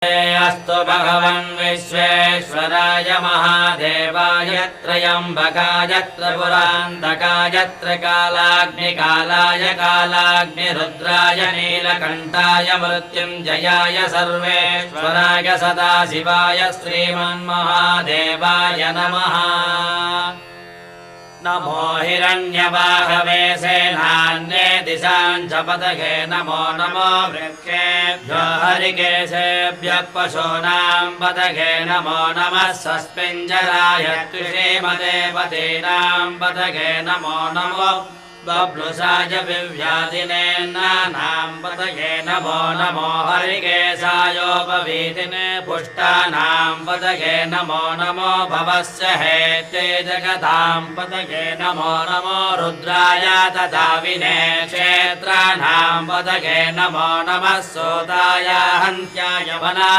अस्तु भगवन् विश्वेश्वराय महादेवाय त्र्यम्बकाय त्रिपुरान्तकाय त्रिकालाग्निकालाय कालाग्निरुद्राय नीलकण्ठाय मृत्युञ्जयाय सर्वेश्वराय सदाशिवाय श्रीमन्महादेवाय नमः। नमो हिरण्यवाहवे सेनान्ये दिशाञ्च पतये नमो नमो वृक्षेभ्यो हरिकेशेभ्यः पशूनां पतये नमो नमः सस्मिञ्जराय त्रिषेमदेवतीनां पतये नमो नमो बभ्रुषाय विव्याधिने नानां पतये नमो नमो हरिकेशायोपवीतिने पुष्टानां पतये नमो नमो भवस्य हेते जगतां पतये नमो नमो रुद्राय तदाविने क्षेत्राणां पतये नमो नमः सोताय हन्त्याय वना